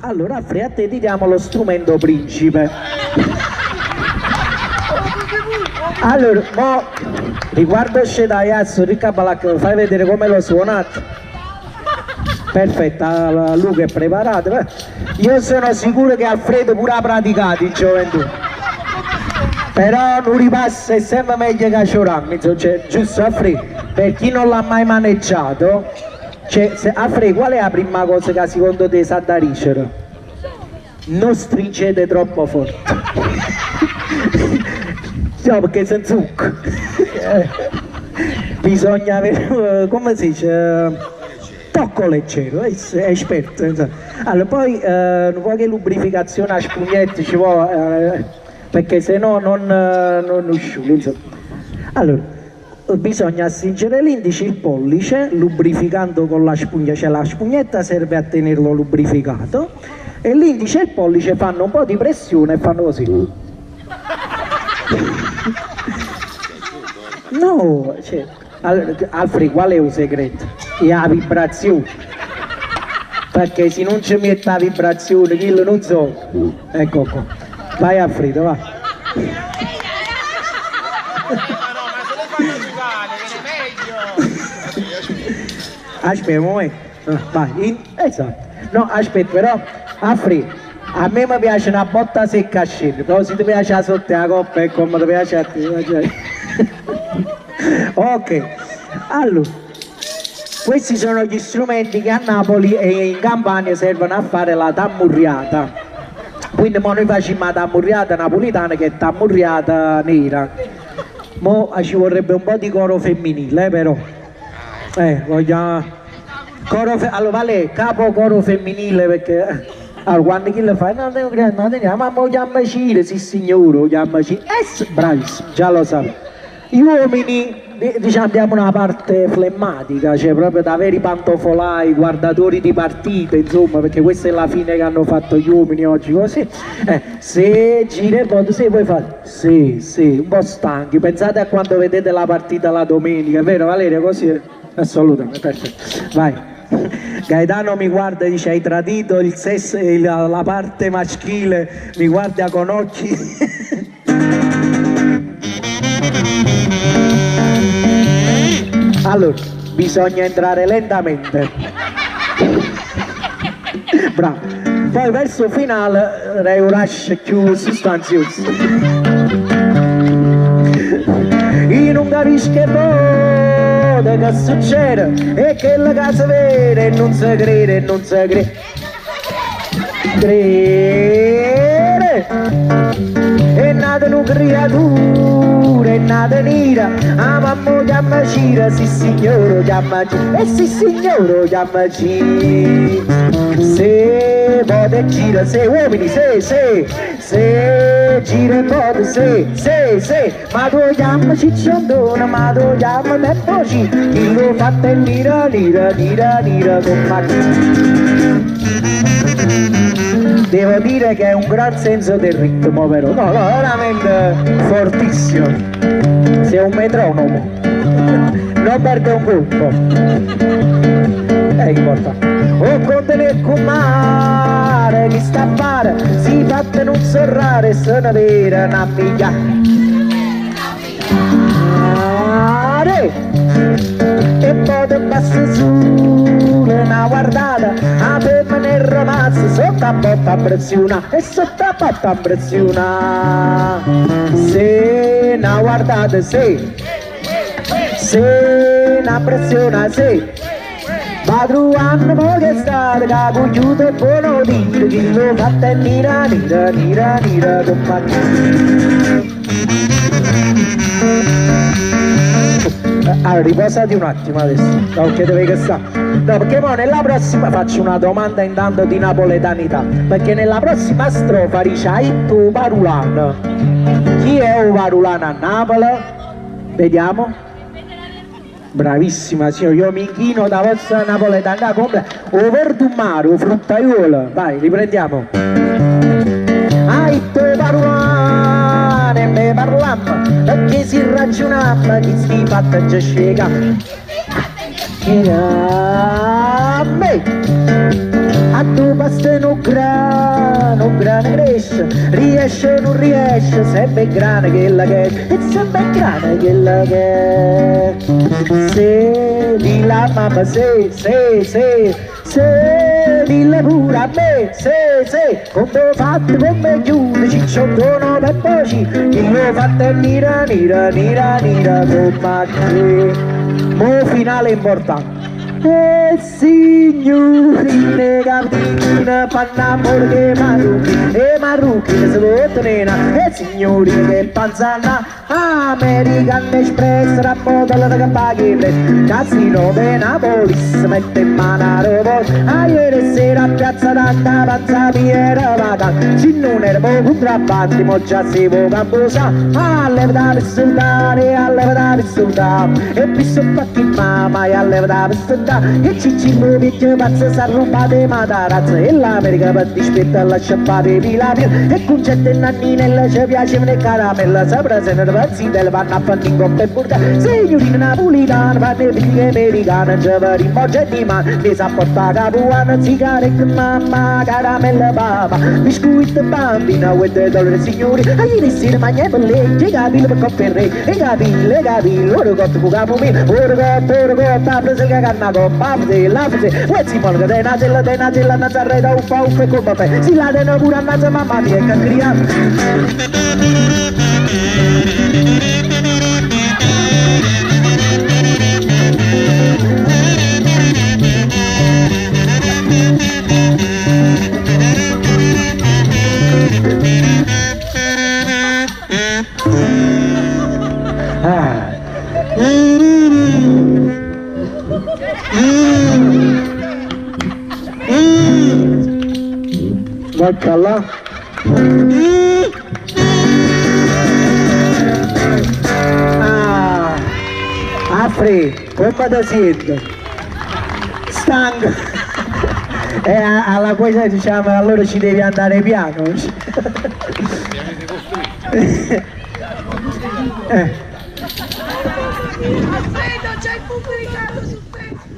Allora, a te ti diamo lo strumento principe. Allora, mo, riguardo Scedaiazzo, Ricca Balacca, fai vedere come l'ho suonato. Perfetto, Luca è preparato. Io sono sicuro che Alfredo pure ha praticato in gioventù. Però non ripassa è sempre meglio che a Ciorami, cioè, giusto Alfredo? Per chi non l'ha mai maneggiato, cioè, Alfredo, qual è la prima cosa che secondo te sa da ricere? Non stringete troppo forte. No, perché se zucco. Bisogna avere, come si dice, tocco leggero, è esperto. Allora, poi un po' che lubrificazione a spugnette ci vuole, perché se no non usciuto, insomma. Allora, bisogna stringere l'indice e il pollice, lubrificando con la spugna, cioè la spugnetta serve a tenerlo lubrificato, e l'indice e il pollice fanno un po' di pressione e fanno così. No, cioè, Alfred, qual è il segreto? È la vibrazione. Perché se non ci mette la vibrazione, chi lo non so. Ecco qua. Vai Alfredo, va. Aspetta un momento. Vai, esatto. No, aspetta, però, Alfredo, a me mi piace una botta secca a scendere, però se ti piace sotto la coppa è come ti piace a te. Ok, allora, questi sono gli strumenti che a Napoli e in Campania servono a fare la tammurriata. Quindi noi facciamo la tammurriata napolitana, che è tammurriata nera. Mo ci vorrebbe un po' di coro femminile, però. Vogliamo... Allora vale, capo coro femminile, perché... Allora quando chi lo fa? No, ma vogliamo uscire, sì signore, vogliamo uscire. Bravissimo, già lo so. Gli uomini, diciamo, abbiamo una parte flemmatica, cioè proprio da veri pantofolai, guardatori di partite, insomma, perché questa è la fine che hanno fatto gli uomini oggi, così. Se gira poi, se vuoi fare, sì, un po' stanchi, pensate a quando vedete la partita la domenica, è vero Valeria? Così? Assolutamente, perfetto, vai. Gaetano mi guarda e dice: hai tradito il sesso, la parte maschile, mi guarda con occhi. Allora, bisogna entrare lentamente. Bravo. Poi verso il finale è un rush più sostanzioso. Io non capisco che succede e che la casa vera e non si crede, non si crede. È nata una creatura, è nata nera, a mamma chiama Cira, sì signore chiama Cira, e sì signore chiama Cira. Se vode gira, se uomini, se gira e vode, se, ma tu chiama Cicciondona, ma tu chiama Beppo C, chi lo fatta è nera, con macchina. Devo dire che è un gran senso del ritmo, però. No, veramente fortissimo. Sei un metronomo. Non perde un colpo. È importante. O contenere con mare, chi sta a fare, si fatte non serrare, se ne vera una figlia. E poi ti passa su una guardata, a femmina nel romazzo, sotto a botta a preziona, e sotto a botta a preziona. Se una guardata, se una preziona, se padruano mo che state, che cucciuto e buono dire, chi lo fatta è nera, compagnia. Allora riposati un attimo adesso, perché dove che sta? No, perché poi nella prossima faccio una domanda intanto di napoletanità, perché nella prossima strofa dice Aitto Parulano. Chi è un Parulano a Napoli? Vediamo. Bravissima signora, io mi inchino da vostra napoletanità come o verdumare o fruttaiolo. Vai, riprendiamo. Aitto Parulano e me parlammo, perché si ragionava chi si fatta già scega. A me a tu paste non grane cresce, riesce non riesce, sempre grane quella che è, e sempre grane quella che è. Se di la mamma se, dille pure a me, se, come ho fatto come chiude, cicciottono per poi, che l'ho fatto nira, come a te. Mo finale importante. E signorine gardine fanno amore che marrucchi, e marrucchi se lo tenena, e signorine che panzana, American Express, rapporto che paghi prezzo, Casino de Napoli, si mette in mano a robot, a ieri sera a piazza tanta panza piera vacante, se non era poco contrabbandi, mo già si può camposa, alleva per soldare, e pisso pacchi mamma, e alleva per soldare, e Cicillo vecchio pazzo si arrumbate i matarazzi, e l'America per dispetto lascia fare pilati, e concetto e nanninella ci piacevano e caramella, sapra se ne pazzi del vanno a fanno in coppe e burda, signorina napolitana, fanno figli americana, ci vari mogge di mano, mi sa portare capuana, sigarette mamma, caramella papà, biscuit bambina, uette dolore signori, a ieri sera mangia per lei, che capille per coppe e re, e capille, ora cotto con capo mio, ora cotto, a presa il cacannaco, la fase, poi si muove da Nazella, Nazarreta, uffa, e col papà, si la dena pure a Nazza, mamma mia, che cria. Maşallah. Afri, come da siete? Stanco. E alla cosa diciamo allora ci devi andare piano. Alfredo, c'è il pubblicato su Facebook.